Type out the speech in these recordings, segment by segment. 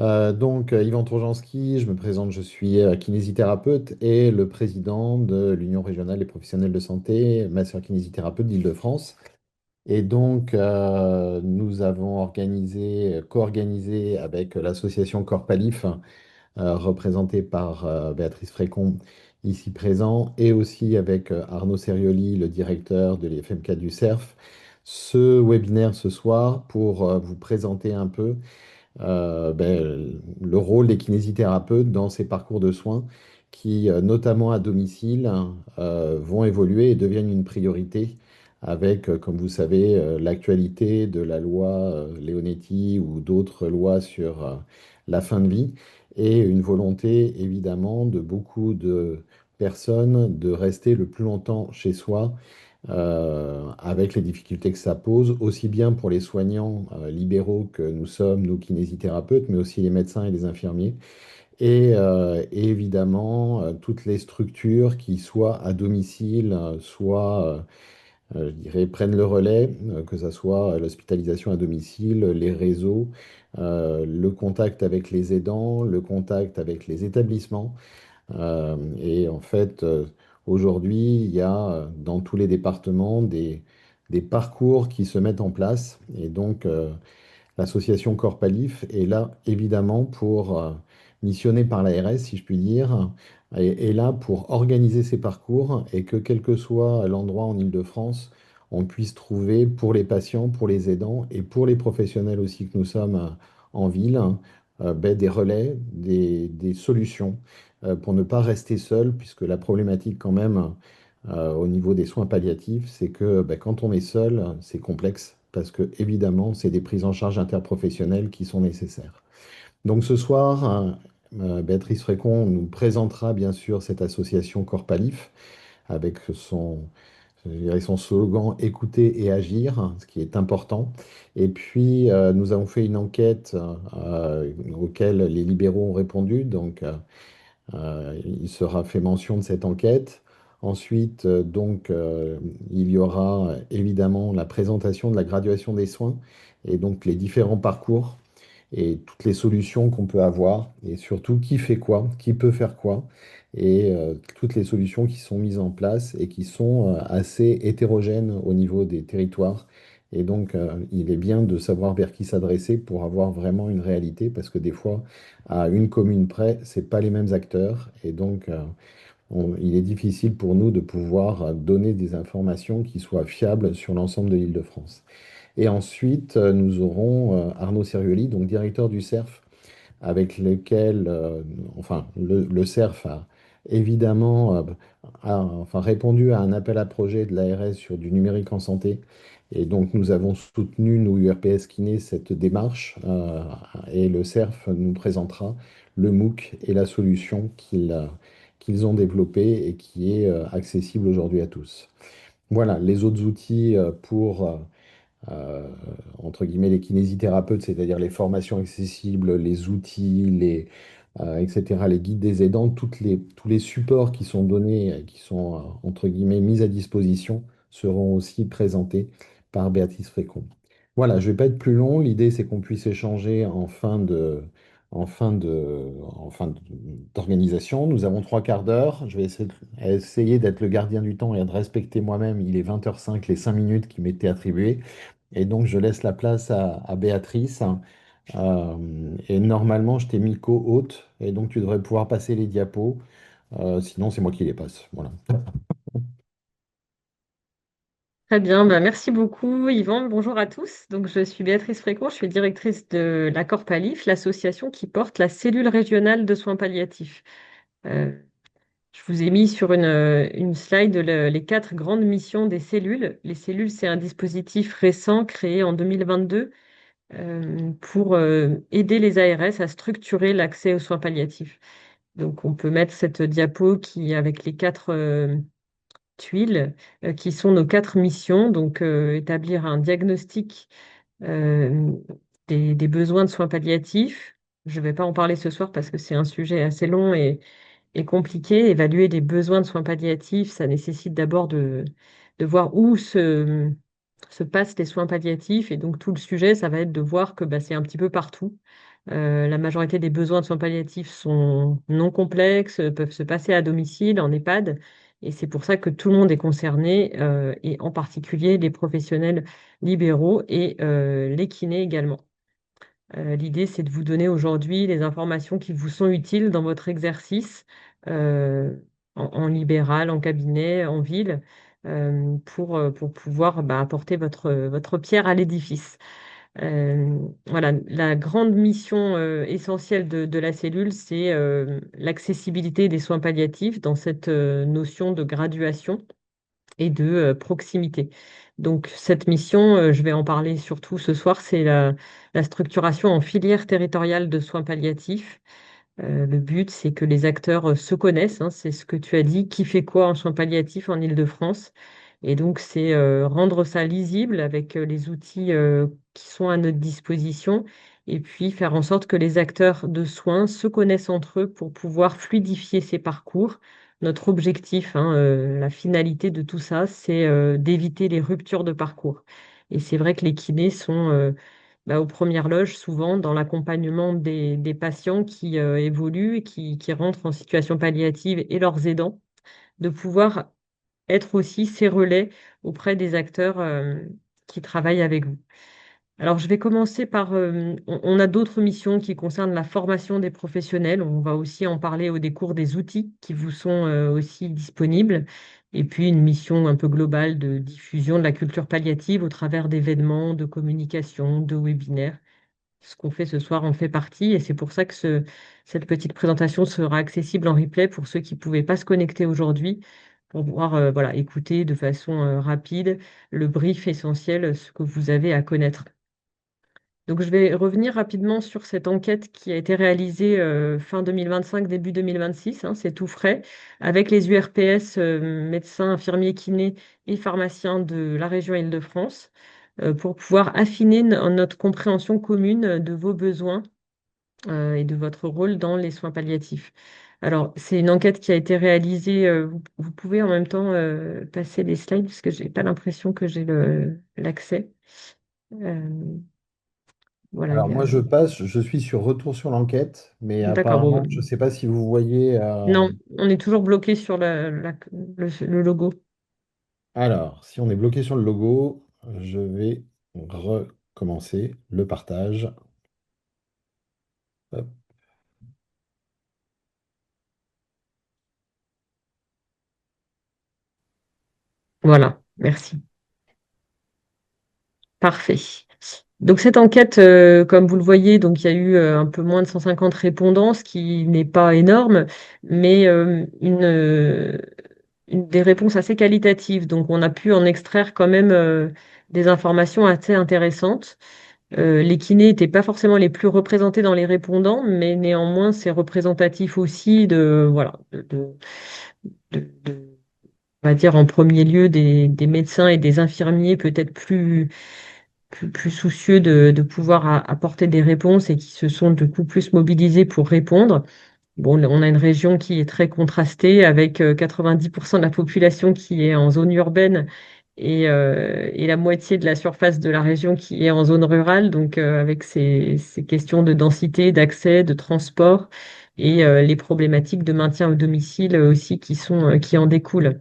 Yvan Trojanski, je me présente, je suis kinésithérapeute et le président de l'Union régionale des professionnels de santé, masseur kinésithérapeute d'Île-de-France. Nous avons co-organisé avec l'association Corpalif, représentée par Béatrice Frécon, ici présent, et aussi avec Arnaud Serioli, le directeur de l'IFMK du CERF, ce webinaire ce soir pour vous présenter un peu le rôle des kinésithérapeutes dans ces parcours de soins qui, notamment à domicile, vont évoluer et deviennent une priorité avec, comme vous savez, l'actualité de la loi Leonetti ou d'autres lois sur la fin de vie et une volonté évidemment de beaucoup de personnes de rester le plus longtemps chez soi avec les difficultés que ça pose, aussi bien pour les soignants libéraux que nous sommes, nous kinésithérapeutes, mais aussi les médecins et les infirmiers, et évidemment toutes les structures qui, soit à domicile, soit, je dirais, prennent le relais, que ce soit l'hospitalisation à domicile, les réseaux, le contact avec les aidants, le contact avec les établissements. Aujourd'hui, il y a dans tous les départements des parcours qui se mettent en place. L'association Corpalif est là, évidemment, pour, missionner par l'ARS, si je puis dire, est là pour organiser ces parcours et que, quel que soit l'endroit en Île-de-France, on puisse trouver pour les patients, pour les aidants et pour les professionnels aussi que nous sommes en ville, des relais, des solutions pour ne pas rester seul, puisque la problématique quand même au niveau des soins palliatifs, c'est que quand on est seul, c'est complexe parce que évidemment, c'est des prises en charge interprofessionnelles qui sont nécessaires. Donc ce soir, Béatrice Frécon nous présentera bien sûr cette association Corpalif avec je dirais son slogan écouter et agir, ce qui est important. Et puis, nous avons fait une enquête auquel les libéraux ont répondu. Il sera fait mention de cette enquête. Ensuite, il y aura évidemment la présentation de la graduation des soins et donc les différents parcours et toutes les solutions qu'on peut avoir et surtout qui fait quoi, qui peut faire quoi et toutes les solutions qui sont mises en place et qui sont assez hétérogènes au niveau des territoires. Il est bien de savoir vers qui s'adresser pour avoir vraiment une réalité parce que des fois, à une commune près, c'est pas les mêmes acteurs il est difficile pour nous de pouvoir donner des informations qui soient fiables sur l'ensemble de l'Île-de-France. Et ensuite, nous aurons Arnaud Serioli, donc directeur du CERF, avec lequel, le CERF a évidemment répondu à un appel à projet de l'ARS sur du numérique en santé. Et donc, nous avons soutenu, nous, URPS Kiné, cette démarche. Et le CERF nous présentera le MOOC et la solution qu'ils ont développée et qui est accessible aujourd'hui à tous. Voilà, les autres outils pour euh, entre guillemets, les kinésithérapeutes, c'est-à-dire les formations accessibles, les outils, etc., les guides des aidants, tous les supports qui sont donnés, qui sont, entre guillemets, mis à disposition, seront aussi présentés par Béatrice Frécon. Voilà, je ne vais pas être plus long. L'idée, c'est qu'on puisse échanger en fin d'organisation. Nous avons 3 quarts d'heure. Je vais essayer d'être le gardien du temps et de respecter moi-même. Il est 20h05, les 5 minutes qui m'étaient attribuées. Et donc, je laisse la place à Béatrice. Et normalement, je t'ai mis co-hôte. Et donc, tu devrais pouvoir passer les diapos. Sinon, c'est moi qui les passe. Voilà. Très bien, bah, merci beaucoup Yvan. Bonjour à tous. Donc, je suis Béatrice Frécon, je suis directrice de la Corpalif, l'association qui porte la cellule régionale de soins palliatifs. Euh, je vous ai mis sur une slide les 4 grandes missions des cellules. Les cellules, c'est un dispositif récent créé en 2022 pour aider les ARS à structurer l'accès aux soins palliatifs. Donc, on peut mettre cette diapo qui, avec les 4 tuiles, qui sont nos 4 missions. Donc, établir un diagnostic euh, des besoins de soins palliatifs. Je ne vais pas en parler ce soir parce que c'est un sujet assez long et compliqué. Évaluer les besoins de soins palliatifs, ça nécessite d'abord de voir où se passent les soins palliatifs. Et donc, tout le sujet, ça va être de voir que bah, c'est un petit peu partout. La majorité des besoins de soins palliatifs sont non complexes, peuvent se passer à domicile, en EHPAD, et c'est pour ça que tout le monde est concerné, et en particulier les professionnels libéraux et les kinés également. L'idée, c'est de vous donner aujourd'hui les informations qui vous sont utiles dans votre exercice euh, en libéral, en cabinet, en ville, pour pouvoir apporter votre pierre à l'édifice. Voilà, la grande mission essentielle de la cellule, c'est l'accessibilité des soins palliatifs dans cette notion de graduation et de proximité. Donc, cette mission, je vais en parler surtout ce soir, c'est la structuration en filière territoriale de soins palliatifs. Le but, c'est que les acteurs se connaissent, hein, c'est ce que tu as dit, qui fait quoi en soins palliatifs en Île-de-France. Et donc, c'est rendre ça lisible avec les outils qui sont à notre disposition et puis faire en sorte que les acteurs de soins se connaissent entre eux pour pouvoir fluidifier ces parcours. Notre objectif, hein, la finalité de tout ça, c'est d'éviter les ruptures de parcours. Et c'est vrai que les kinés sont aux premières loges, souvent dans l'accompagnement des patients qui évoluent et qui rentrent en situation palliative et leurs aidants, de pouvoir être aussi ces relais auprès des acteurs qui travaillent avec vous. Alors, je vais commencer par, on a d'autres missions qui concernent la formation des professionnels. On va aussi en parler au décours des outils qui vous sont aussi disponibles. Et puis, une mission un peu globale de diffusion de la culture palliative au travers d'événements, de communication, de webinaires. Ce qu'on fait ce soir en fait partie et c'est pour ça que cette petite présentation sera accessible en replay pour ceux qui ne pouvaient pas se connecter aujourd'hui pour pouvoir voilà, écouter de façon rapide le brief essentiel, ce que vous avez à connaître. Donc, je vais revenir rapidement sur cette enquête qui a été réalisée fin 2025, début 2026, hein, c'est tout frais, avec les URPS, médecins, infirmiers, kinés et pharmaciens de la région Île-de-France, pour pouvoir affiner notre compréhension commune de vos besoins et de votre rôle dans les soins palliatifs. Alors, c'est une enquête qui a été réalisée. Vous pouvez en même temps passer les slides parce que j'ai pas l'impression que j'ai l'accès. Euh, voilà, Alors moi, je passe, je suis sur retour sur l'enquête, mais D'accord, apparemment, bon. je ne sais pas si vous voyez. Non, on est toujours bloqué sur le logo. Alors, si on est bloqué sur le logo, je vais recommencer le partage. Hop. Voilà, merci. Parfait. Donc cette enquête, comme vous le voyez, donc il y a eu un peu moins de 150 répondants, ce qui n'est pas énorme, mais des réponses assez qualitatives. Donc on a pu en extraire quand même des informations assez intéressantes. Les kinés n'étaient pas forcément les plus représentés dans les répondants, mais néanmoins c'est représentatif aussi de voilà de, on va dire en premier lieu des médecins et des infirmiers peut-être plus soucieux de pouvoir apporter des réponses et qui se sont du coup plus mobilisés pour répondre. Bon, on a une région qui est très contrastée avec 90% de la population qui est en zone urbaine et la moitié de la surface de la région qui est en zone rurale, donc avec ces questions de densité, d'accès, de transport et les problématiques de maintien au domicile aussi qui en découlent.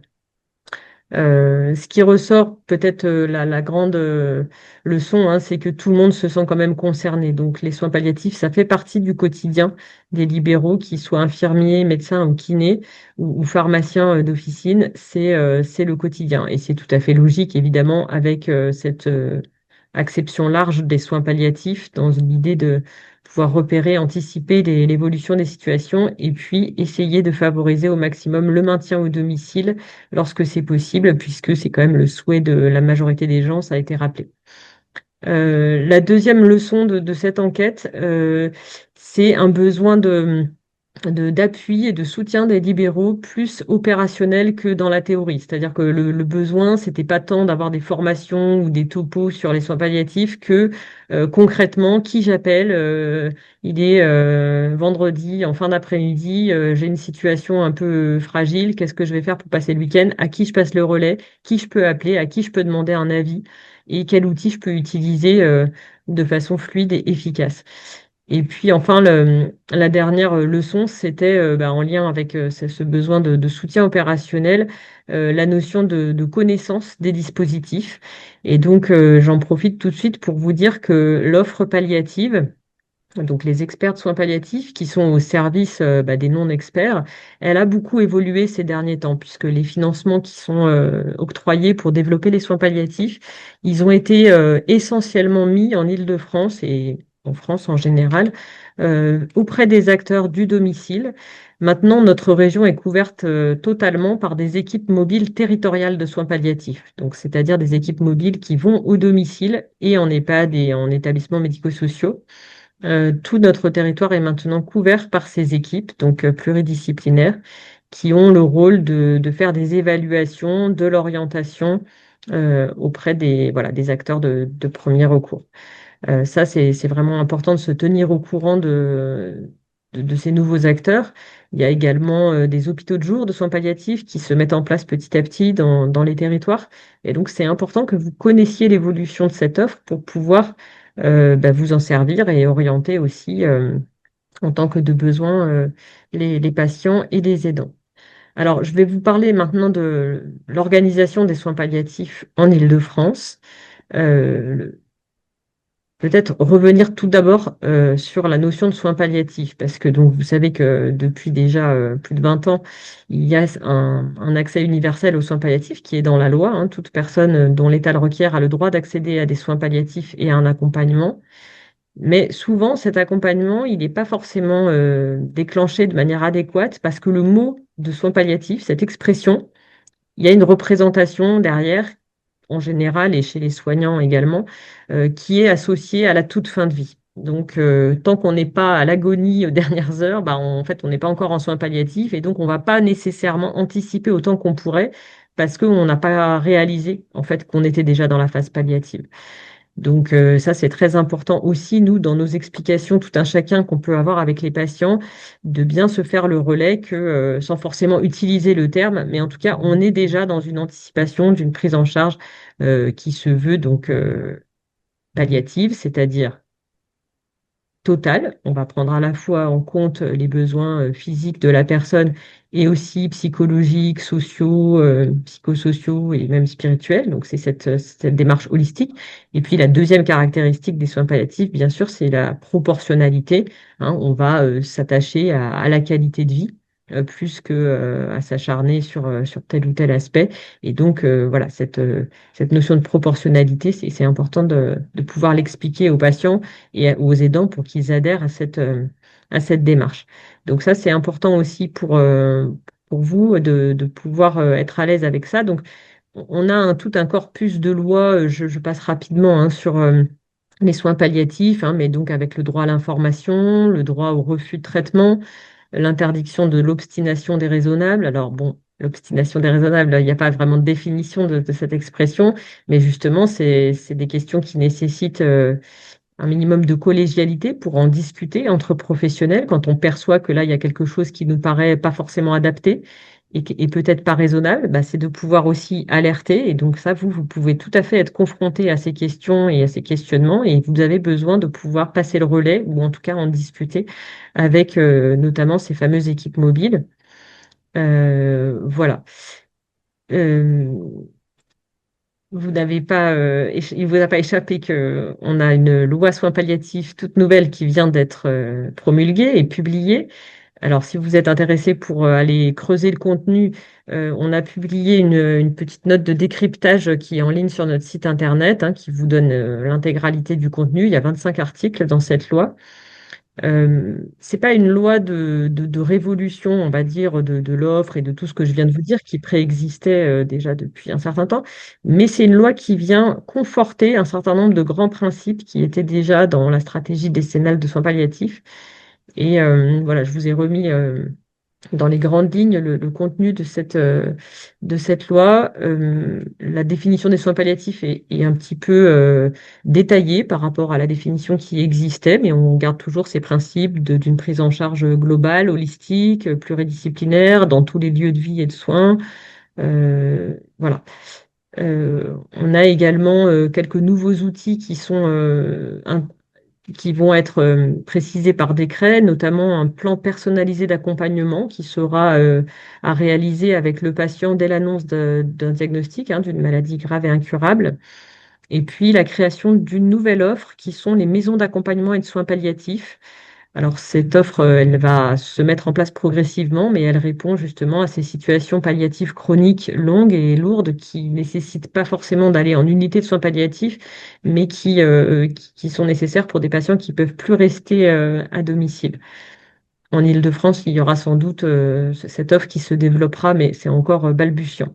Ce qui ressort, peut-être la grande leçon, hein, c'est que tout le monde se sent quand même concerné. Donc les soins palliatifs, ça fait partie du quotidien des libéraux, qu'ils soient infirmiers, médecins ou kinés ou pharmaciens d'officine, c'est le quotidien. Et c'est tout à fait logique, évidemment, avec cette acception large des soins palliatifs dans l'idée de pouvoir repérer, anticiper l'évolution des situations et puis essayer de favoriser au maximum le maintien au domicile lorsque c'est possible, puisque c'est quand même le souhait de la majorité des gens, ça a été rappelé. La deuxième leçon de cette enquête, c'est un besoin d'appui et de soutien des libéraux plus opérationnel que dans la théorie. C'est-à-dire que le besoin, c'était pas tant d'avoir des formations ou des topos sur les soins palliatifs que concrètement, qui j'appelle, il est vendredi en fin d'après-midi, j'ai une situation un peu fragile, qu'est-ce que je vais faire pour passer le week-end, à qui je passe le relais, qui je peux appeler, à qui je peux demander un avis et quel outil je peux utiliser de façon fluide et efficace. Et puis enfin, la dernière leçon, c'était en lien avec ce besoin de soutien opérationnel, la notion de connaissance des dispositifs. Et donc, j'en profite tout de suite pour vous dire que l'offre palliative, donc les experts de soins palliatifs qui sont au service des non-experts, elle a beaucoup évolué ces derniers temps, puisque les financements qui sont octroyés pour développer les soins palliatifs, ils ont été essentiellement mis en Île-de-France et en France en général, auprès des acteurs du domicile. Maintenant, notre région est couverte totalement par des équipes mobiles territoriales de soins palliatifs, donc c'est-à-dire des équipes mobiles qui vont au domicile et en EHPAD et en établissements médico-sociaux. Tout notre territoire est maintenant couvert par ces équipes, donc pluridisciplinaires, qui ont le rôle de faire des évaluations, de l'orientation auprès des acteurs de premier recours. Ça, c'est vraiment important de se tenir au courant de ces nouveaux acteurs. Il y a également des hôpitaux de jour de soins palliatifs qui se mettent en place petit à petit dans les territoires. Et donc, c'est important que vous connaissiez l'évolution de cette offre pour pouvoir vous en servir et orienter aussi en tant que de besoin les patients et les aidants. Alors, je vais vous parler maintenant de l'organisation des soins palliatifs en Île-de-France. Euh, Peut-être revenir tout d'abord sur la notion de soins palliatifs, parce que donc vous savez que depuis déjà plus de 20 ans, il y a un accès universel aux soins palliatifs qui est dans la loi, hein. Toute personne dont l'état le requiert a le droit d'accéder à des soins palliatifs et à un accompagnement. Mais souvent, cet accompagnement, il n'est pas forcément déclenché de manière adéquate parce que le mot de soins palliatifs, cette expression, il y a une représentation derrière, en général, et chez les soignants également, qui est associée à la toute fin de vie. Donc, tant qu'on n'est pas à l'agonie aux dernières heures, en fait, on n'est pas encore en soins palliatifs et donc on ne va pas nécessairement anticiper autant qu'on pourrait parce qu'on n'a pas réalisé en fait qu'on était déjà dans la phase palliative. Donc ça, c'est très important aussi, nous, dans nos explications, tout un chacun qu'on peut avoir avec les patients, de bien se faire le relais que, sans forcément utiliser le terme, mais en tout cas, on est déjà dans une anticipation d'une prise en charge qui se veut donc palliative, c'est-à-dire totale. On va prendre à la fois en compte les besoins physiques de la personne et aussi psychologiques, sociaux, psychosociaux et même spirituels. Donc, c'est cette démarche holistique. Et puis, la deuxième caractéristique des soins palliatifs, bien sûr, c'est la proportionnalité, hein. On va s'attacher à la qualité de vie. Plus que à s'acharner sur tel ou tel aspect. Et donc, voilà, cette notion de proportionnalité, c'est important de pouvoir l'expliquer aux patients et aux aidants pour qu'ils adhèrent à cette démarche. Donc ça, c'est important aussi pour vous de pouvoir être à l'aise avec ça. Donc, on a tout un corpus de lois, je passe rapidement hein, sur les soins palliatifs, hein, mais donc avec le droit à l'information, le droit au refus de traitement, l'interdiction de l'obstination déraisonnable. Alors bon, l'obstination déraisonnable, il n'y a pas vraiment de définition de cette expression, mais justement, c'est des questions qui nécessitent un minimum de collégialité pour en discuter entre professionnels quand on perçoit que là, il y a quelque chose qui nous paraît pas forcément adapté et peut-être pas raisonnable, c'est de pouvoir aussi alerter. Et donc ça, vous pouvez tout à fait être confronté à ces questions et à ces questionnements et vous avez besoin de pouvoir passer le relais ou en tout cas en discuter avec notamment ces fameuses équipes mobiles. Voilà. Euh, il vous a pas échappé que on a une loi soins palliatifs toute nouvelle qui vient d'être promulguée et publiée. Alors, si vous êtes intéressé pour aller creuser le contenu, on a publié une petite note de décryptage qui est en ligne sur notre site internet, hein, qui vous donne l'intégralité du contenu. Il y a 25 articles dans cette loi. C'est pas une loi de révolution, on va dire, de l'offre et de tout ce que je viens de vous dire qui préexistait déjà depuis un certain temps, mais c'est une loi qui vient conforter un certain nombre de grands principes qui étaient déjà dans la stratégie décennale de soins palliatifs. Et voilà, je vous ai remis dans les grandes lignes le contenu de cette loi. La définition des soins palliatifs est un petit peu détaillée par rapport à la définition qui existait, mais on garde toujours ces principes d'une prise en charge globale, holistique, pluridisciplinaire, dans tous les lieux de vie et de soins. Voilà. On a également quelques nouveaux outils qui sont qui vont être précisées par décret, notamment un plan personnalisé d'accompagnement qui sera à réaliser avec le patient dès l'annonce d'un diagnostic d'une maladie grave et incurable. Et puis la création d'une nouvelle offre qui sont les maisons d'accompagnement et de soins palliatifs. Alors cette offre, elle va se mettre en place progressivement, mais elle répond justement à ces situations palliatives chroniques longues et lourdes qui nécessitent pas forcément d'aller en unité de soins palliatifs, mais qui sont nécessaires pour des patients qui peuvent plus rester à domicile. En Île-de-France, il y aura sans doute cette offre qui se développera, mais c'est encore balbutiant.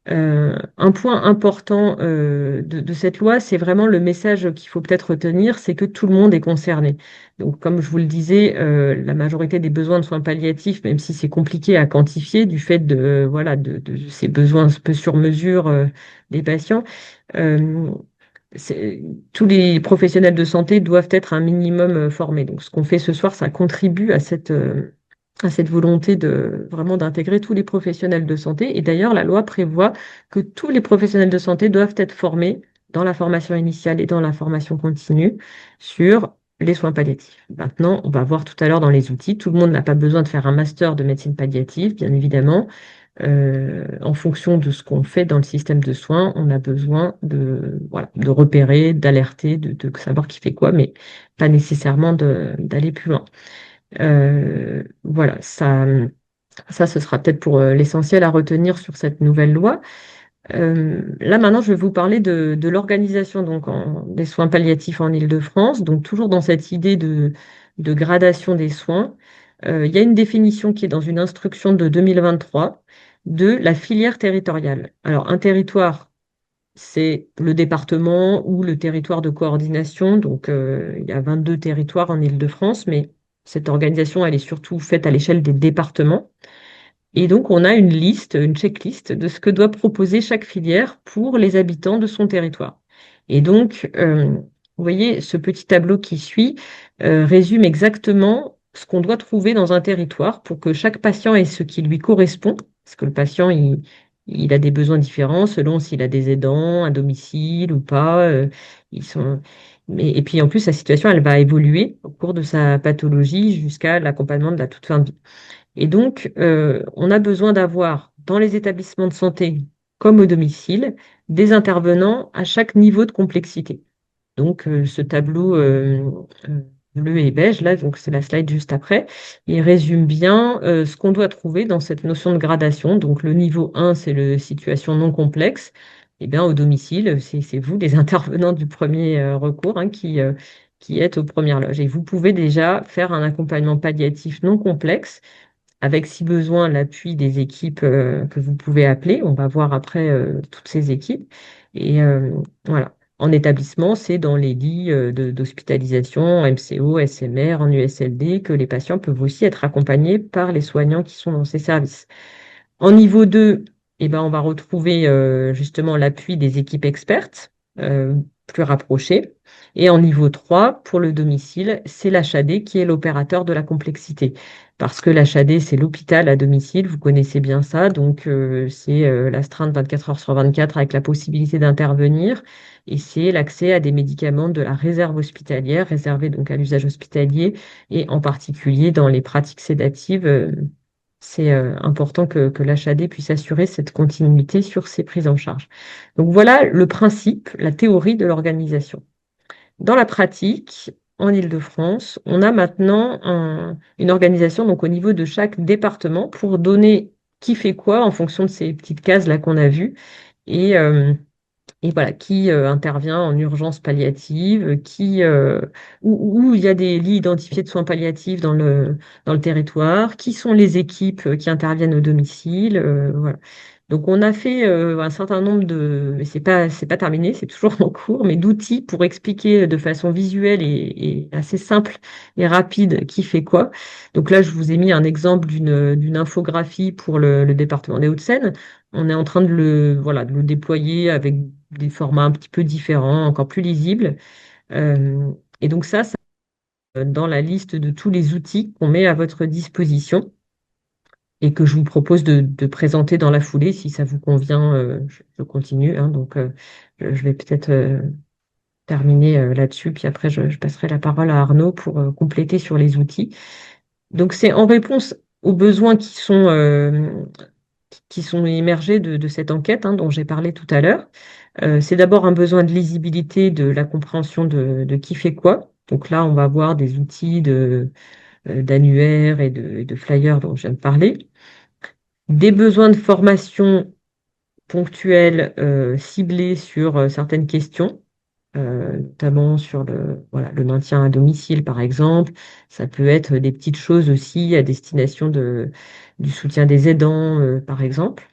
Un point important de cette loi, c'est vraiment le message qu'il faut peut-être retenir, c'est que tout le monde est concerné. Donc, comme je vous le disais, la majorité des besoins de soins palliatifs, même si c'est compliqué à quantifier du fait voilà, de ces besoins un peu sur mesure des patients, euh, tous les professionnels de santé doivent être un minimum formés. Donc, ce qu'on fait ce soir, ça contribue à cette volonté de vraiment d'intégrer tous les professionnels de santé. Et d'ailleurs, la loi prévoit que tous les professionnels de santé doivent être formés dans la formation initiale et dans la formation continue sur les soins palliatifs. Maintenant, on va voir tout à l'heure dans les outils. Tout le monde n'a pas besoin de faire un master de médecine palliative, bien évidemment. En fonction de ce qu'on fait dans le système de soins, on a besoin voilà, de repérer, d'alerter, de savoir qui fait quoi, mais pas nécessairement d'aller plus loin. Voilà, ça, ce sera peut-être pour l'essentiel à retenir sur cette nouvelle loi. Là, maintenant, je vais vous parler de l'organisation des soins palliatifs en Île-de-France. Donc, toujours dans cette idée de gradation des soins, il y a une définition qui est dans une instruction de 2023 de la filière territoriale. Alors, un territoire, c'est le département ou le territoire de coordination. Donc, il y a 22 territoires en Île-de-France, mais cette organisation, elle est surtout faite à l'échelle des départements. Et donc, on a une liste, une checklist de ce que doit proposer chaque filière pour les habitants de son territoire. Et donc, vous voyez, ce petit tableau qui suit résume exactement ce qu'on doit trouver dans un territoire pour que chaque patient ait ce qui lui correspond, parce que le patient, il a des besoins différents selon s'il a des aidants, un domicile ou pas. Ils sont... et puis, en plus, sa situation, elle va évoluer au cours de sa pathologie jusqu'à l'accompagnement de la toute fin de vie. Et donc, on a besoin d'avoir dans les établissements de santé comme au domicile des intervenants à chaque niveau de complexité. Donc, ce tableau euh, bleu et beige, là, donc c'est la slide juste après, il résume bien ce qu'on doit trouver dans cette notion de gradation. Donc, le niveau 1, c'est le situation non complexe. Eh bien, au domicile, c'est vous, les intervenants du premier recours, qui êtes aux premières loges. Et vous pouvez déjà faire un accompagnement palliatif non complexe avec si besoin l'appui des équipes que vous pouvez appeler. On va voir après toutes ces équipes. Et voilà. En établissement, c'est dans les lits d'hospitalisation, en MCO, SMR, en USLD, que les patients peuvent aussi être accompagnés par les soignants qui sont dans ces services. En niveau 2, eh ben, on va retrouver justement l'appui des équipes expertes plus rapprochées. Et en niveau 3, pour le domicile, c'est l'HAD qui est l'opérateur de la complexité. Parce que l'HAD, c'est l'hôpital à domicile, vous connaissez bien ça. Donc, c'est l'astreinte 24 heures sur 24 avec la possibilité d'intervenir. Et c'est l'accès à des médicaments de la réserve hospitalière, réservés donc à l'usage hospitalier, et en particulier dans les pratiques sédatives. C'est important que l'HAD puisse assurer cette continuité sur ses prises en charge. Donc voilà le principe, la théorie de l'organisation. Dans la pratique, en Île-de-France, on a maintenant une organisation donc au niveau de chaque département pour donner qui fait quoi en fonction de ces petites cases là qu'on a vues. Et, et voilà, qui intervient en urgence palliative, où il y a des lits identifiés de soins palliatifs dans le territoire, qui sont les équipes qui interviennent au domicile, voilà. Donc on a fait un certain nombre mais c'est pas terminé, c'est toujours en cours, mais d'outils pour expliquer de façon visuelle et assez simple et rapide qui fait quoi. Donc là, je vous ai mis un exemple d'une infographie pour le département des Hauts-de-Seine. On est en train voilà, de le déployer avec des formats un petit peu différents, encore plus lisibles. Et donc ça, dans la liste de tous les outils qu'on met à votre disposition et que je vous propose de présenter dans la foulée. Si ça vous convient, je continue, hein. Donc, je vais peut-être terminer là-dessus, puis après je passerai la parole à Arnaud pour compléter sur les outils. Donc c'est en réponse aux besoins qui sont émergés de cette enquête dont j'ai parlé tout à l'heure. C'est d'abord un besoin de lisibilité de la compréhension de qui fait quoi. Donc là, on va avoir des outils d'annuaires et de flyers dont je viens de parler. Des besoins de formation ponctuels ciblés sur certaines questions, notamment sur le maintien à domicile, par exemple. Ça peut être des petites choses aussi à destination du soutien des aidants, par exemple.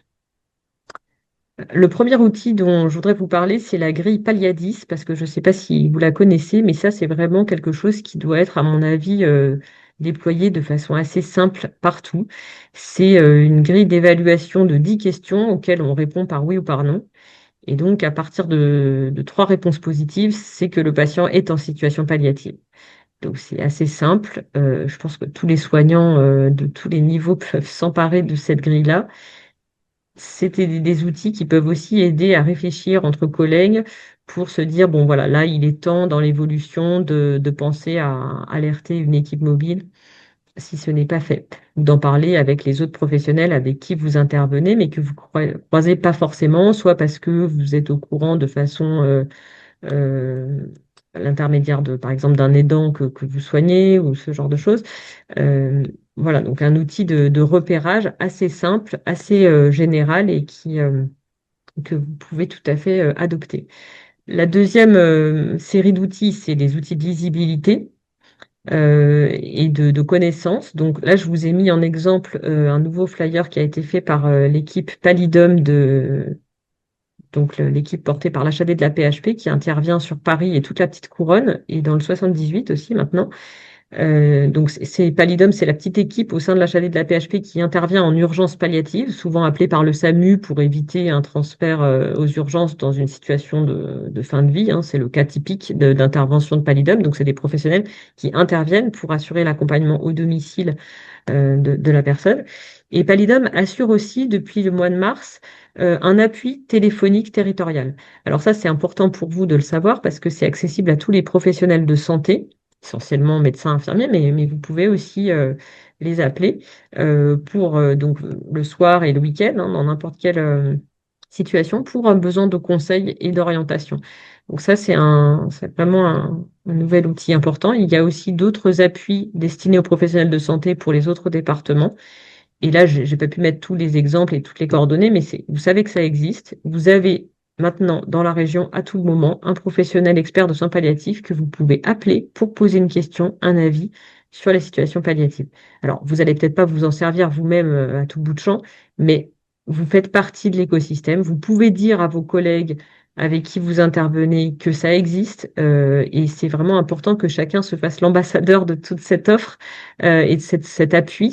Le premier outil dont je voudrais vous parler, c'est la grille Paliadis, parce que je ne sais pas si vous la connaissez, mais ça, c'est vraiment quelque chose qui doit être, à mon avis, déployé de façon assez simple partout. C'est une grille d'évaluation de 10 questions auxquelles on répond par oui ou par non. Et donc, à partir de 3 réponses positives, c'est que le patient est en situation palliative. Donc, c'est assez simple. Je pense que tous les soignants de tous les niveaux peuvent s'emparer de cette grille-là. C'était des outils qui peuvent aussi aider à réfléchir entre collègues pour se dire, bon voilà, là, il est temps dans l'évolution de penser à alerter une équipe mobile si ce n'est pas fait, ou d'en parler avec les autres professionnels avec qui vous intervenez, mais que vous croisez pas forcément, soit parce que vous êtes au courant de façon euh, l'intermédiaire par exemple, d'un aidant que vous soignez ou ce genre de choses. Euh, voilà, donc un outil de repérage assez simple, assez général et que vous pouvez tout à fait adopter. La deuxième série d'outils, c'est les outils de lisibilité et de connaissances. Donc là, je vous ai mis en exemple un nouveau flyer qui a été fait par l'équipe Palidum donc l'équipe portée par l'HAD de la PHP qui intervient sur Paris et toute la petite couronne et dans le 78 aussi maintenant. Donc c'est Palidum, c'est la petite équipe au sein de l'HAD de la PHP qui intervient en urgence palliative, souvent appelée par le SAMU pour éviter un transfert aux urgences dans une situation de fin de vie. C'est le cas typique d'intervention de Palidum. Donc c'est des professionnels qui interviennent pour assurer l'accompagnement au domicile de la personne. Et Palidum assure aussi depuis le mois de mars un appui téléphonique territorial. Alors ça, c'est important pour vous de le savoir parce que c'est accessible à tous les professionnels de santé, essentiellement médecins, infirmiers, mais vous pouvez aussi les appeler pour donc le soir et le week-end, dans n'importe quelle situation, pour un besoin de conseils et d'orientation. Donc ça, c'est vraiment un nouvel outil important. Il y a aussi d'autres appuis destinés aux professionnels de santé pour les autres départements. Et là, je n'ai pas pu mettre tous les exemples et toutes les coordonnées, mais vous savez que ça existe. Vous avez maintenant dans la région, à tout moment, un professionnel expert de soins palliatifs que vous pouvez appeler pour poser une question, un avis sur les situations palliatives. Alors, vous allez peut-être pas vous en servir vous-même à tout bout de champ, mais vous faites partie de l'écosystème. Vous pouvez dire à vos collègues avec qui vous intervenez que ça existe, et c'est vraiment important que chacun se fasse l'ambassadeur de toute cette offre et de cet appui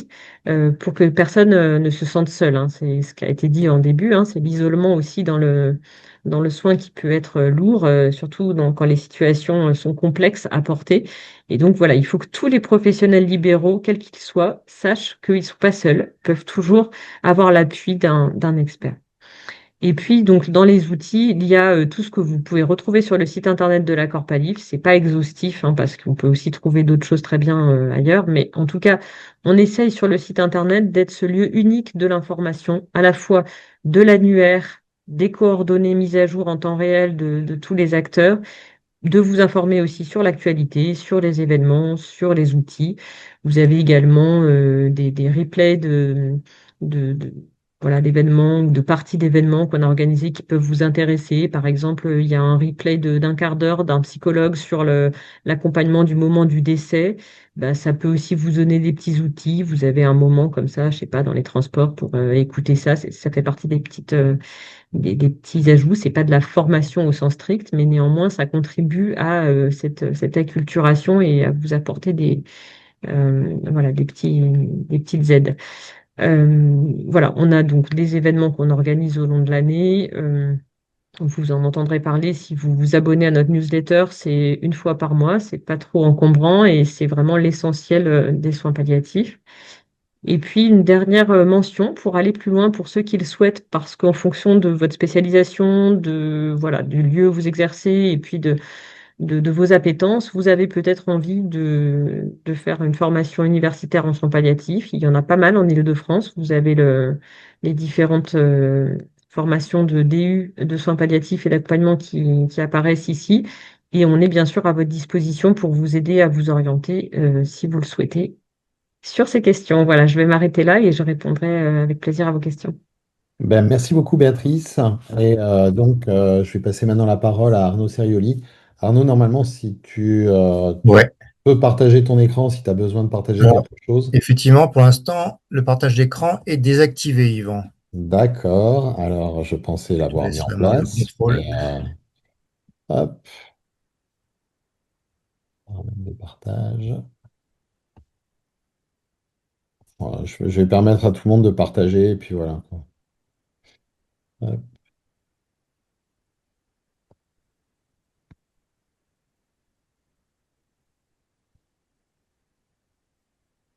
pour que personne ne se sente seul. C'est ce qui a été dit en début, c'est l'isolement aussi dans le soin qui peut être lourd, surtout quand les situations sont complexes à porter. Et donc voilà, il faut que tous les professionnels libéraux, quels qu'ils soient, sachent qu'ils ne sont pas seuls, peuvent toujours avoir l'appui d'un expert. Et puis, donc, dans les outils, il y a tout ce que vous pouvez retrouver sur le site internet de l'accord Palif. C'est pas exhaustif, parce qu'on peut aussi trouver d'autres choses très bien ailleurs. Mais en tout cas, on essaye sur le site internet d'être ce lieu unique de l'information, à la fois de l'annuaire, des coordonnées mises à jour en temps réel de tous les acteurs, de vous informer aussi sur l'actualité, sur les événements, sur les outils. Vous avez également des replays de, voilà, d'événements ou de parties d'événements qu'on a organisés qui peuvent vous intéresser. Par exemple, il y a un replay d'un quart d'heure d'un psychologue sur l'accompagnement du moment du décès. Ben, ça peut aussi vous donner des petits outils. Vous avez un moment comme ça, je sais pas, dans les transports pour écouter ça. Ça fait partie des petits ajouts. C'est pas de la formation au sens strict, mais néanmoins, ça contribue à cette acculturation et à vous apporter voilà, des petites aides. Voilà, on a donc des événements qu'on organise au long de l'année. Vous en entendrez parler si vous vous abonnez à notre newsletter. C'est une fois par mois, c'est pas trop encombrant et c'est vraiment l'essentiel des soins palliatifs. Et puis une dernière mention pour aller plus loin pour ceux qui le souhaitent, parce qu'en fonction de votre spécialisation, voilà, du lieu où vous exercez et puis de vos appétences. Vous avez peut-être envie de faire une formation universitaire en soins palliatifs. Il y en a pas mal en Île-de-France. Vous avez les différentes formations de DU de soins palliatifs et d'accompagnement qui apparaissent ici. Et on est bien sûr à votre disposition pour vous aider à vous orienter, si vous le souhaitez, sur ces questions. Voilà, je vais m'arrêter là et je répondrai avec plaisir à vos questions. Ben, merci beaucoup, Béatrice. Et donc, je vais passer maintenant la parole à Arnaud Serioli. Arnaud, normalement, si tu Ouais. peux partager ton écran, si tu as besoin de partager Alors, quelque chose. effectivement, pour l'instant, le partage d'écran est désactivé, Yvan. D'accord. Alors, je pensais Je te l'avoir mis laisse en la main le place. contrôle. Mais, hop, le partage. Voilà, je vais permettre à tout le monde de partager. Et puis voilà, quoi. Hop.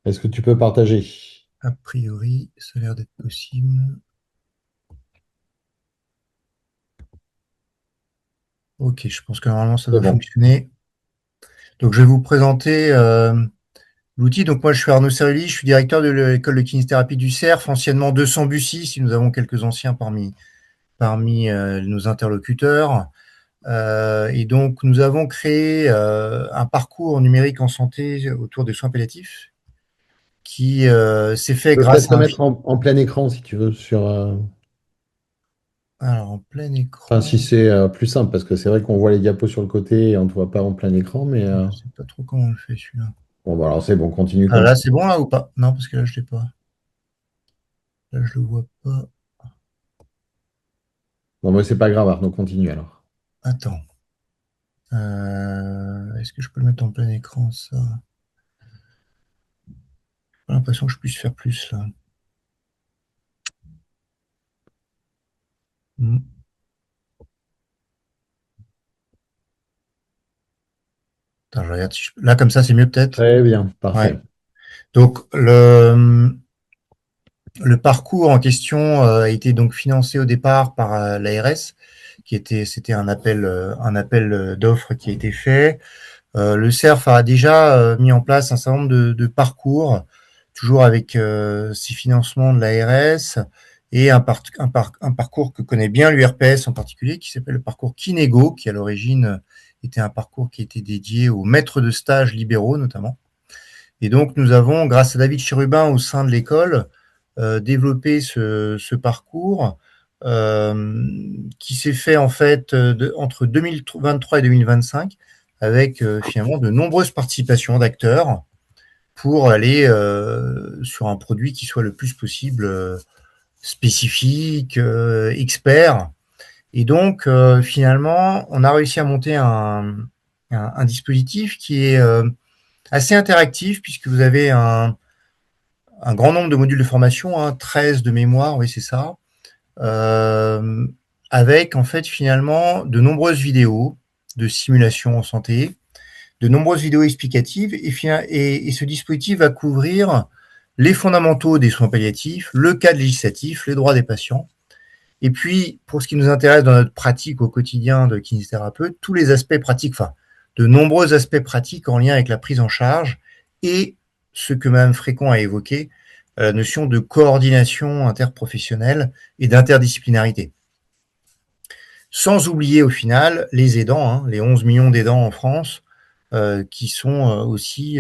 Est-ce que tu peux partager? A priori, ça a l'air d'être possible. Ok, je pense que normalement, ça C'est doit bon. fonctionner. Donc, je vais vous présenter l'outil. Donc, moi, je suis Arnaud Cerulli, je suis directeur de l'école de kinésithérapie du CERF, anciennement 200 Bussy, si nous avons quelques anciens parmi nos interlocuteurs. Et donc, nous avons créé un parcours numérique en santé autour des soins palliatifs qui s'est fait Tu peux grâce peut-être à le un... mettre en plein écran si tu veux sur. Alors, en plein Enfin, si écran, c'est plus simple, parce que c'est vrai qu'on voit les diapos sur le côté et on ne te voit pas en plein écran, mais je sais pas trop comment on le fait celui-là. bon, bah, alors c'est bon, continue Ah, comme là, ça. c'est bon là ou pas? Non, parce que là, je l'ai pas. Là, je le vois pas. Bon, moi, c'est pas grave, Arnaud, continue alors. Attends. Est-ce que je peux le mettre en plein écran, ça? J'ai pas l'impression que je puisse faire plus là. Hmm. Attends, je regarde si là, comme ça, c'est mieux peut-être. Très bien, Ouais. parfait. Donc, le parcours en question a été donc financé au départ par l'ARS, c'était un appel d'offres qui a été fait. Le CERF a déjà mis en place un certain nombre de parcours, toujours avec ces financements de l'ARS et un parcours que connaît bien l'URPS en particulier, qui s'appelle le parcours Kinégo, qui à l'origine était un parcours qui était dédié aux maîtres de stage libéraux notamment. Et donc nous avons, grâce à David Chérubin au sein de l'école, développé ce parcours qui s'est fait en fait entre 2023 et 2025 avec finalement de nombreuses participations d'acteurs pour aller sur un produit qui soit le plus possible spécifique, expert. Et donc finalement, on a réussi à monter un dispositif qui est assez interactif puisque vous avez un grand nombre de modules de formation, hein, 13 de mémoire, oui c'est ça, euh, avec en fait finalement de nombreuses vidéos de simulation en santé, de nombreuses vidéos explicatives, et ce dispositif va couvrir les fondamentaux des soins palliatifs, le cadre législatif, les droits des patients, et puis pour ce qui nous intéresse dans notre pratique au quotidien de kinésithérapeute, tous les aspects pratiques, enfin de nombreux aspects pratiques en lien avec la prise en charge et ce que Mme Frécon a évoqué, la notion de coordination interprofessionnelle et d'interdisciplinarité. Sans oublier au final les aidants, hein, les 11 millions d'aidants en France, qui sont aussi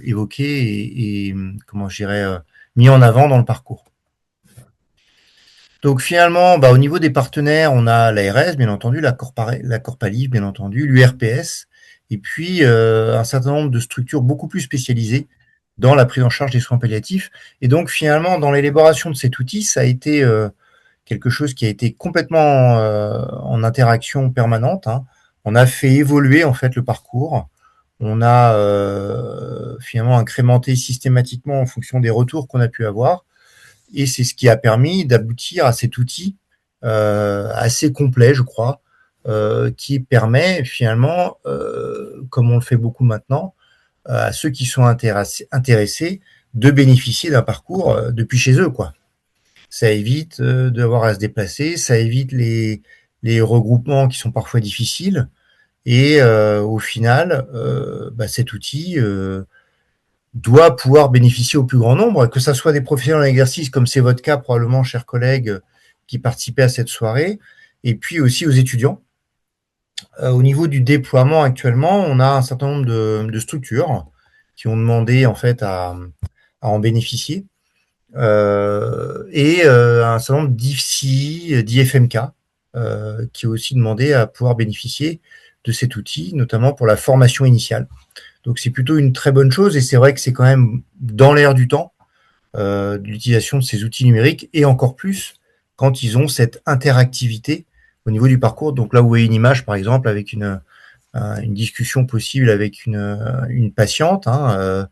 évoqués comment je dirais, mis en avant dans le parcours. Donc finalement, au niveau des partenaires, on a l'ARS, bien entendu, la Corpalif, bien entendu, l'URPS, et puis un certain nombre de structures beaucoup plus spécialisées dans la prise en charge des soins palliatifs. Et donc finalement, dans l'élaboration de cet outil, ça a été quelque chose qui a été complètement en interaction permanente, hein. On a fait évoluer en fait le parcours. On a finalement incrémenté systématiquement en fonction des retours qu'on a pu avoir. Et c'est ce qui a permis d'aboutir à cet outil assez complet, je crois, qui permet finalement, comme on le fait beaucoup maintenant, à ceux qui sont intéressés de bénéficier d'un parcours depuis chez eux, quoi. Ça évite d'avoir à se déplacer, ça évite les regroupements qui sont parfois difficiles, Et au final, cet outil doit pouvoir bénéficier au plus grand nombre, que ce soit des professionnels en exercice, comme c'est votre cas probablement, chers collègues, qui participaient à cette soirée, et puis aussi aux étudiants. Au niveau du déploiement actuellement, on a un certain nombre de structures qui ont demandé en fait à en bénéficier, et un certain nombre d'IFSI, d'IFMK, qui ont aussi demandé à pouvoir bénéficier de cet outil, notamment pour la formation initiale. Donc c'est plutôt une très bonne chose, et c'est vrai que c'est quand même dans l'air du temps, l'utilisation de ces outils numériques, et encore plus quand ils ont cette interactivité au niveau du parcours. Donc là, vous voyez une image, par exemple, avec une discussion possible avec une patiente, hein,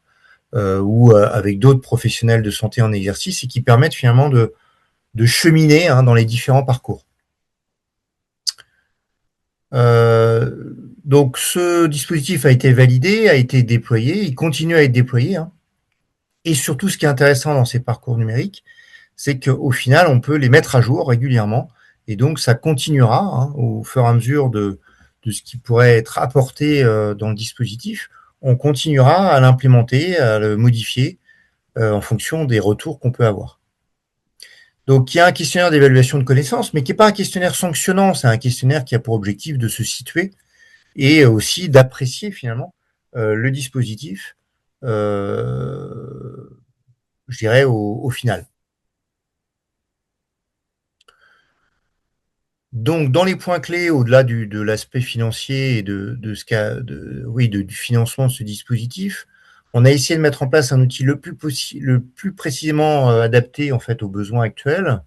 ou avec d'autres professionnels de santé en exercice, et qui permettent finalement de cheminer, hein, dans les différents parcours. Donc ce dispositif a été validé, a été déployé, il continue à être déployé, hein. Et surtout, ce qui est intéressant dans ces parcours numériques, c'est qu'au final, on peut les mettre à jour régulièrement. Et donc, ça continuera, hein, au fur et à mesure de ce qui pourrait être apporté dans le dispositif. On continuera à l'implémenter, à le modifier en fonction des retours qu'on peut avoir. Donc, il y a un questionnaire d'évaluation de connaissances, mais qui n'est pas un questionnaire sanctionnant. C'est un questionnaire qui a pour objectif de se situer et aussi d'apprécier finalement le dispositif, euh, je dirais, au final. Donc, dans les points clés, au-delà de l'aspect financier et du financement de ce dispositif, on a essayé de mettre en place un outil le plus précisément adapté en fait aux besoins actuels,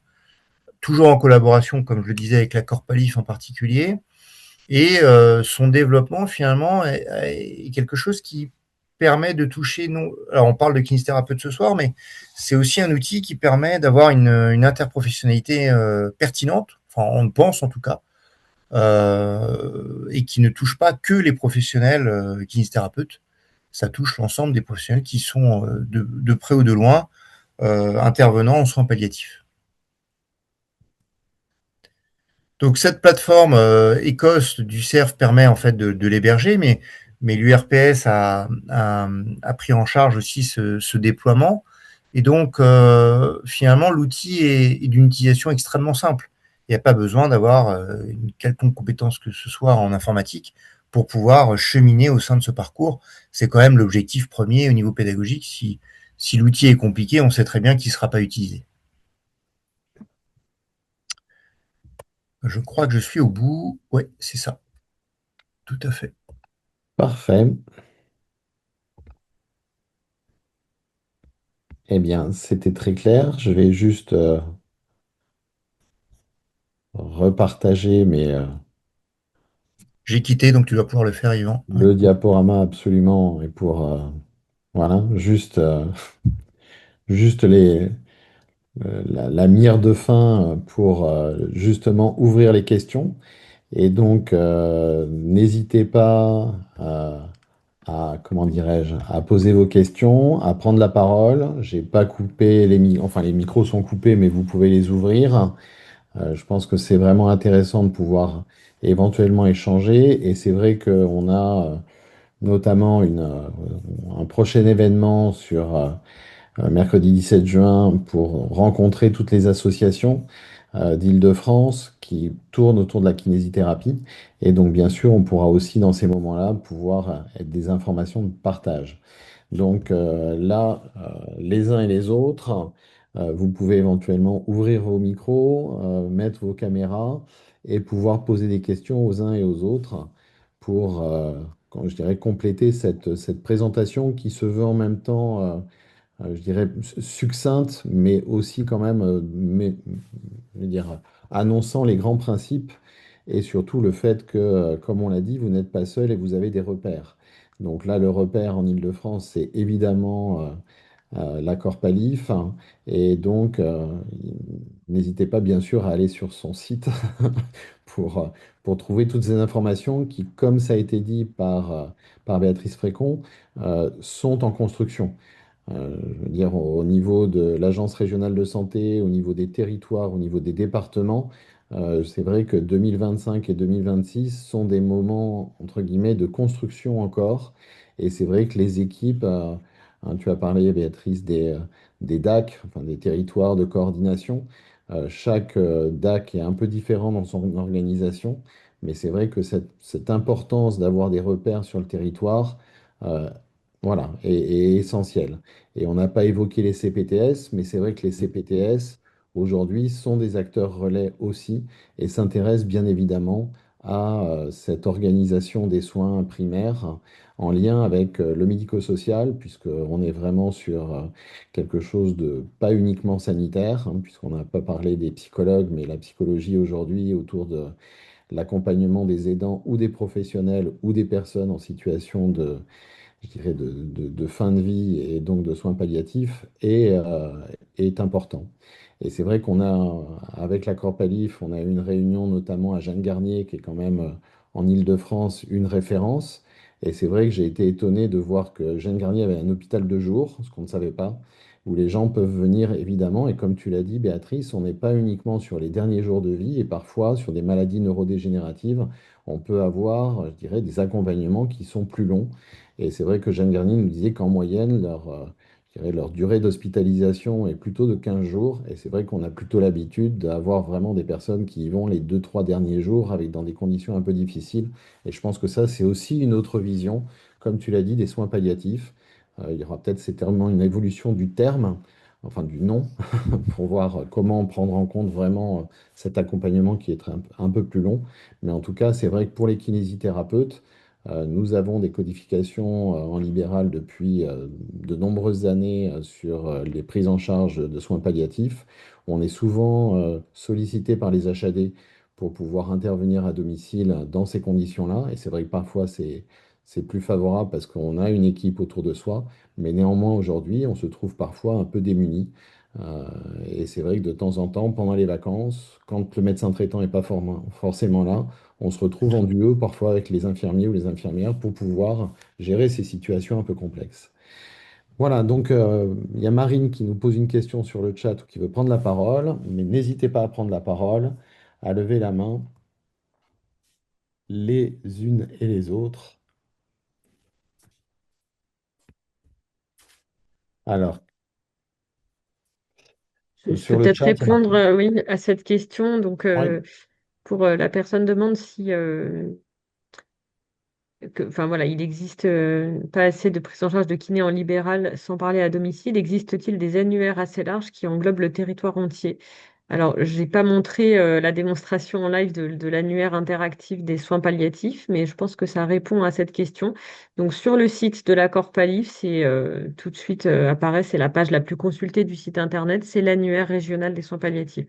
toujours en collaboration, comme je le disais, avec la Corpalif en particulier. Et son développement, finalement, est quelque chose qui permet de toucher, non, alors on parle de kinésithérapeute ce soir, mais c'est aussi un outil qui permet d'avoir une interprofessionnalité pertinente, enfin on le pense en tout cas, et qui ne touche pas que les professionnels kinésithérapeutes, ça touche l'ensemble des professionnels qui sont de près ou de loin intervenants en soins palliatifs. Donc cette plateforme ECOS du CERF permet en fait de l'héberger, mais l'URPS a pris en charge aussi ce déploiement. Et donc finalement, l'outil est d'une utilisation extrêmement simple. Il n'y a pas besoin d'avoir une quelconque compétence que ce soit en informatique pour pouvoir cheminer au sein de ce parcours. C'est quand même l'objectif premier au niveau pédagogique. Si l'outil est compliqué, on sait très bien qu'il ne sera pas utilisé. Je crois que je suis au bout. Ouais, c'est ça. Tout à fait. Parfait. Eh bien, c'était très clair. Je vais juste repartager J'ai quitté, donc tu dois pouvoir le faire, Yvan. Ouais. le diaporama absolument et pour voilà, juste la mire de fin pour justement ouvrir les questions. Et donc, n'hésitez pas comment dirais-je, à poser vos questions, à prendre la parole. J'ai pas coupé enfin les micros sont coupés, mais vous pouvez les ouvrir. Je pense que c'est vraiment intéressant de pouvoir éventuellement échanger. Et c'est vrai qu'on a notamment un prochain événement sur mercredi 17 juin pour rencontrer toutes les associations d'Île-de-France qui tournent autour de la kinésithérapie. Et donc, bien sûr, on pourra aussi, dans ces moments-là, pouvoir être des informations de partage. Donc là, les uns et les autres, vous pouvez éventuellement ouvrir vos micros, mettre vos caméras et pouvoir poser des questions aux uns et aux autres pour, je dirais, compléter cette présentation qui se veut en même temps je dirais, succincte, mais aussi quand même, je veux dire, annonçant les grands principes et surtout le fait que, comme on l'a dit, vous n'êtes pas seul et vous avez des repères. Donc là, le repère en Île-de-France, c'est évidemment l'accord Palif. Hein, et donc, n'hésitez pas, bien sûr, à aller sur son site pour, euh, pour trouver toutes ces informations qui, comme ça a été dit par Béatrice Frécon, sont en construction. Je veux dire, au niveau de l'Agence régionale de santé, au niveau des territoires, au niveau des départements, C'est vrai que 2025 et 2026 sont des moments, entre guillemets, de construction encore. Et c'est vrai que les équipes, tu as parlé, Béatrice, des DAC, enfin des territoires de coordination. Chaque DAC est un peu différent dans son organisation, mais c'est vrai que cette importance d'avoir des repères sur le territoire, euh, voilà, est essentielle. Et on n'a pas évoqué les CPTS, mais c'est vrai que les CPTS, aujourd'hui, sont des acteurs relais aussi et s'intéressent bien évidemment à cette organisation des soins primaires en lien avec le médico-social, puisqu'on est vraiment sur quelque chose de pas uniquement sanitaire, puisqu'on n'a pas parlé des psychologues, mais la psychologie aujourd'hui autour de l'accompagnement des aidants ou des professionnels ou des personnes en situation je dirais, de fin de vie et donc de soins palliatifs est important. Et c'est vrai qu'on a, avec l'accord Palif, on a eu une réunion notamment à Jeanne-Garnier, qui est quand même en Île-de-France une référence. Et c'est vrai que j'ai été étonné de voir que Jeanne-Garnier avait un hôpital de jour, ce qu'on ne savait pas, où les gens peuvent venir évidemment. Et comme tu l'as dit, Béatrice, on n'est pas uniquement sur les derniers jours de vie et parfois sur des maladies neurodégénératives, on peut avoir, je dirais, des accompagnements qui sont plus longs. Et c'est vrai que Jeanne Garnier nous disait qu'en moyenne, je dirais, leur durée d'hospitalisation est plutôt de 15 jours. Et c'est vrai qu'on a plutôt l'habitude d'avoir vraiment des personnes qui y vont les 2, 3 derniers jours avec, dans des conditions un peu difficiles. Et je pense que ça, c'est aussi une autre vision, comme tu l'as dit, des soins palliatifs. Il y aura peut-être certainement une évolution du terme, enfin du nom, pour voir comment prendre en compte vraiment cet accompagnement qui est un peu plus long. Mais en tout cas, c'est vrai que pour les kinésithérapeutes, nous avons des codifications en libéral depuis de nombreuses années sur les prises en charge de soins palliatifs. On est souvent sollicité par les HAD pour pouvoir intervenir à domicile dans ces conditions-là. Et c'est vrai que parfois c'est plus favorable parce qu'on a une équipe autour de soi. Mais néanmoins, aujourd'hui, on se trouve parfois un peu démuni. Euh, et c'est vrai que de temps en temps, pendant les vacances, quand le médecin traitant n'est pas forcément là, on se retrouve en duo parfois avec les infirmiers ou les infirmières pour pouvoir gérer ces situations un peu complexes. Voilà, donc il y a Marine qui nous pose une question sur le chat ou qui veut prendre la parole, mais n'hésitez pas à prendre la parole, à lever la main les unes et les autres. Alors, Je sur peux le peut-être chat, il y a- répondre, oui, à cette question. Donc, ouais, pour la personne demande si, enfin voilà, il existe pas assez de prise en charge de kiné en libéral sans parler à domicile. Existe-t-il des annuaires assez larges qui englobent le territoire entier? Alors, j'ai pas montré la démonstration en live de l'annuaire interactif des soins palliatifs, mais je pense que ça répond à cette question. Donc, sur le site de l'accord Palif, c'est tout de suite apparaît, c'est la page la plus consultée du site internet, c'est l'annuaire régional des soins palliatifs.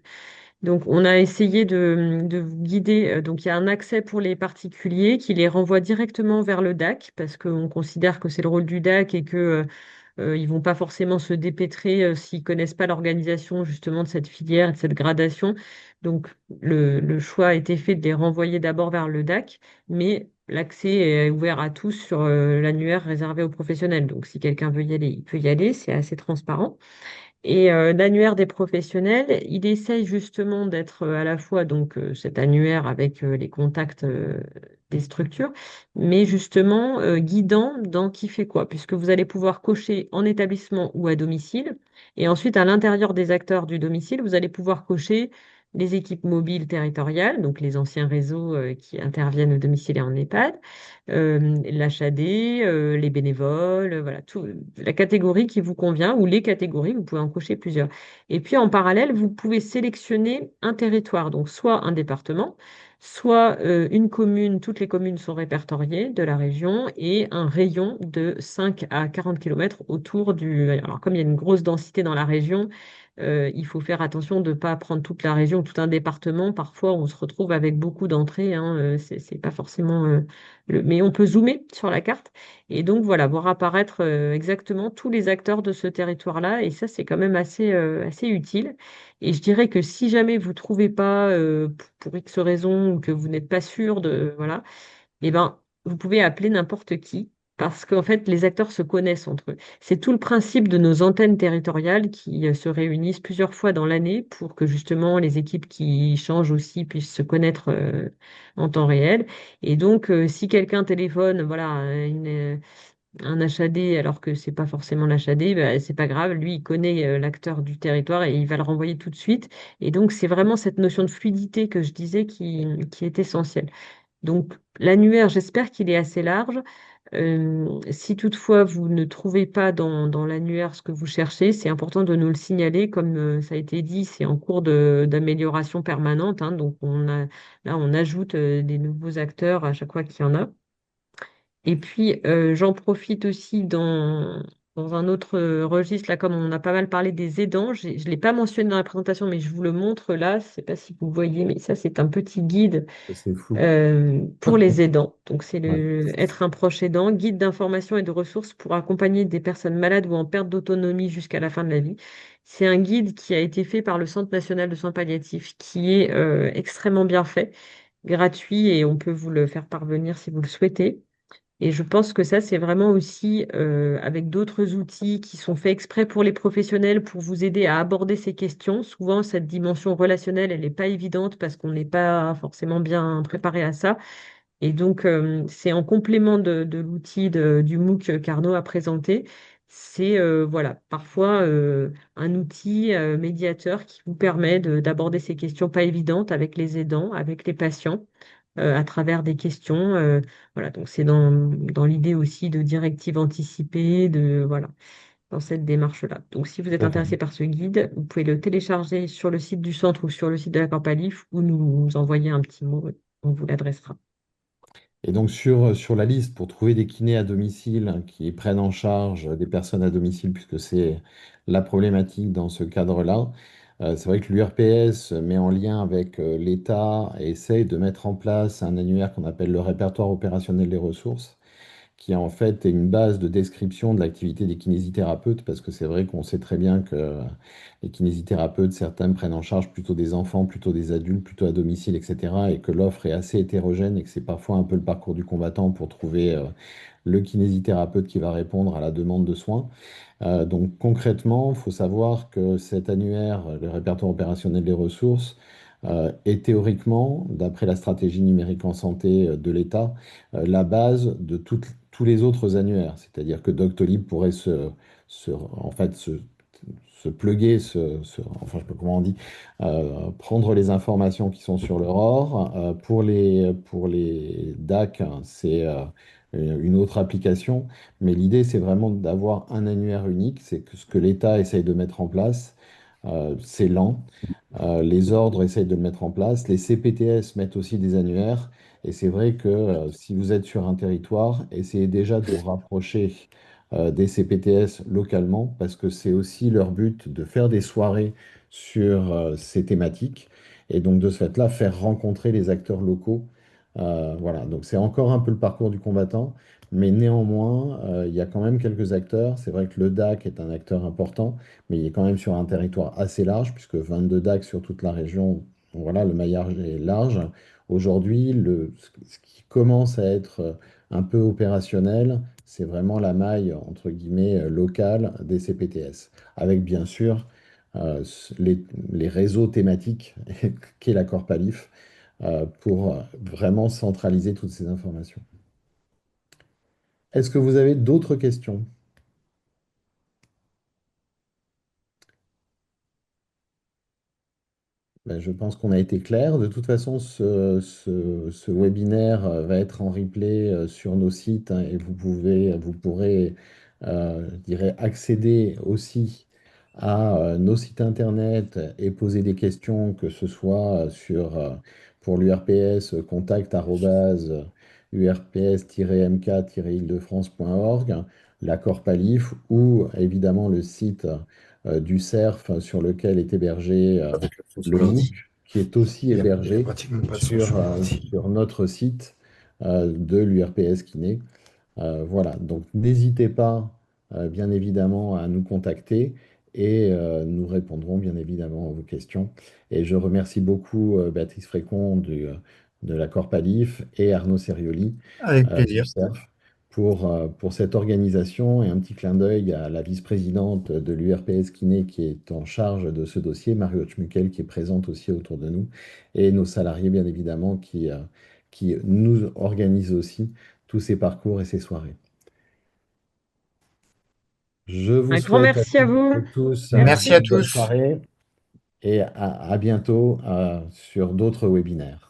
Donc, on a essayé de vous guider. Donc, il y a un accès pour les particuliers qui les renvoie directement vers le DAC parce qu'on considère que c'est le rôle du DAC et que ils vont pas forcément se dépêtrer s'ils connaissent pas l'organisation justement de cette filière et de cette gradation. Donc, le choix a été fait de les renvoyer d'abord vers le DAC, mais l'accès est ouvert à tous sur l'annuaire réservé aux professionnels. Donc, si quelqu'un veut y aller, il peut y aller. C'est assez transparent. Et l'annuaire des professionnels, il essaye justement d'être à la fois donc cet annuaire avec les contacts des structures, mais justement guidant dans qui fait quoi, puisque vous allez pouvoir cocher en établissement ou à domicile, et ensuite à l'intérieur des acteurs du domicile, vous allez pouvoir cocher les équipes mobiles territoriales, donc les anciens réseaux qui interviennent au domicile et en EHPAD, l'HAD, les bénévoles, voilà, tout, la catégorie qui vous convient ou les catégories, vous pouvez en cocher plusieurs. Et puis en parallèle, vous pouvez sélectionner un territoire, donc soit un département, soit une commune, toutes les communes sont répertoriées de la région et un rayon de 5 à 40 kilomètres autour du... Alors comme il y a une grosse densité dans la région, il faut faire attention de ne pas prendre toute la région, tout un département. Parfois, on se retrouve avec beaucoup d'entrées, hein, c'est pas forcément mais on peut zoomer sur la carte et donc voilà, voir apparaître exactement tous les acteurs de ce territoire-là. Et ça, c'est quand même assez utile. Et je dirais que si jamais vous ne trouvez pas, pour X raison, ou que vous n'êtes pas sûr de, voilà, eh ben, vous pouvez appeler n'importe qui. parce qu'en fait, les acteurs se connaissent entre eux. C'est tout le principe de nos antennes territoriales qui se réunissent plusieurs fois dans l'année pour que justement les équipes qui changent aussi puissent se connaître en temps réel. Et donc, si quelqu'un téléphone, voilà, un HAD alors que c'est pas forcément l'HAD, bah, c'est pas grave. Lui, il connaît l'acteur du territoire et il va le renvoyer tout de suite. Et donc, c'est vraiment cette notion de fluidité que je disais qui est essentielle. Donc, l'annuaire, j'espère qu'il est assez large. Si toutefois vous ne trouvez pas dans l'annuaire ce que vous cherchez, c'est important de nous le signaler. Comme ça a été dit, c'est en cours d'amélioration permanente, hein. Donc, là, on ajoute des nouveaux acteurs à chaque fois qu'il y en a. Et puis, j'en profite aussi dans un autre registre, là, comme on a pas mal parlé des aidants, je ne l'ai pas mentionné dans la présentation, mais je vous le montre là. Je ne sais pas si vous voyez, mais ça, c'est un petit guide C'est flou. pour les aidants. Donc, c'est Ouais. le Être un proche aidant, guide d'information et de ressources pour accompagner des personnes malades ou en perte d'autonomie jusqu'à la fin de la vie. C'est un guide qui a été fait par le Centre national de soins palliatifs, qui est extrêmement bien fait, gratuit, et on peut vous le faire parvenir si vous le souhaitez. Et je pense que ça, c'est vraiment aussi avec d'autres outils qui sont faits exprès pour les professionnels pour vous aider à aborder ces questions. Souvent, cette dimension relationnelle, elle n'est pas évidente parce qu'on n'est pas forcément bien préparé à ça. Et donc, c'est en complément de l'outil du MOOC qu'Arnaud a présenté. C'est voilà, parfois un outil médiateur qui vous permet d'aborder ces questions pas évidentes avec les aidants, avec les patients à travers des questions. Voilà, donc c'est dans l'idée aussi de directives anticipées, voilà, dans cette démarche-là. Donc si vous êtes intéressé par ce guide, vous pouvez le télécharger sur le site du centre ou sur le site de la Corpalif ou nous envoyer un petit mot, on vous l'adressera. Et donc sur la liste, pour trouver des kinés à domicile qui prennent en charge des personnes à domicile, puisque c'est la problématique dans ce cadre-là, c'est vrai que l'URPS met en lien avec l'État et essaye de mettre en place un annuaire qu'on appelle le répertoire opérationnel des ressources, qui en fait est une base de description de l'activité des kinésithérapeutes, parce que c'est vrai qu'on sait très bien que les kinésithérapeutes, certains prennent en charge plutôt des enfants, plutôt des adultes, plutôt à domicile, etc., et que l'offre est assez hétérogène et que c'est parfois un peu le parcours du combattant pour trouver le kinésithérapeute qui va répondre à la demande de soins. Donc concrètement, il faut savoir que cet annuaire, le répertoire opérationnel des ressources, est théoriquement, d'après la stratégie numérique en santé de l'État, la base de tous les autres annuaires. C'est-à-dire que Doctolib pourrait en fait, se plugger, enfin, je sais pas comment on dit, prendre les informations qui sont sur le ROR. Pour les DAC, hein, c'est une autre application. Mais l'idée, c'est vraiment d'avoir un annuaire unique. C'est que ce que l'État essaye de mettre en place, c'est lent. Les ordres essayent de le mettre en place. Les CPTS mettent aussi des annuaires. Et c'est vrai que si vous êtes sur un territoire, essayez déjà de vous rapprocher des CPTS localement, parce que c'est aussi leur but de faire des soirées sur ces thématiques. Et donc de ce fait-là, faire rencontrer les acteurs locaux. Voilà, donc c'est encore un peu le parcours du combattant. Mais néanmoins, il y a quand même quelques acteurs. C'est vrai que le DAC est un acteur important, mais il est quand même sur un territoire assez large, puisque 22 DAC sur toute la région, voilà, le maillage est large. Aujourd'hui, ce qui commence à être un peu opérationnel, c'est vraiment la maille, entre guillemets, locale des CPTS, avec bien sûr les réseaux thématiques qu'est la Corpalif, pour vraiment centraliser toutes ces informations. Est-ce que vous avez d'autres questions? Ben, je pense qu'on a été clair. De toute façon, ce webinaire va être en replay sur nos sites, hein, et vous pourrez, je dirais, accéder aussi à nos sites internet et poser des questions, que ce soit pour l'URPS, contact@urps-mk-île-de-france.org, la Corpalif, ou évidemment le site du CERF, sur lequel est hébergé Sur le l'ordi. MOOC, qui est aussi Il y a hébergé pratiquement pas de son sur, sur l'ordi. sur notre site de l'URPS Kiné. Voilà, donc n'hésitez pas, bien évidemment, à nous contacter, et nous répondrons bien évidemment à vos questions. Et je remercie beaucoup Béatrice Frécon de la Corpalif, et Arnaud Serioli Avec du plaisir. CERF, pour cette organisation et un petit clin d'œil à la vice-présidente de l'URPS Kiné qui est en charge de ce dossier, Mario Schmuckel, qui est présente aussi autour de nous, et nos salariés, bien évidemment, qui nous organisent aussi tous ces parcours et ces soirées. Je vous Un grand souhaite à merci à toutes vous. et tous Merci Merci. à une bonne tous. soirée et à bientôt sur d'autres webinaires.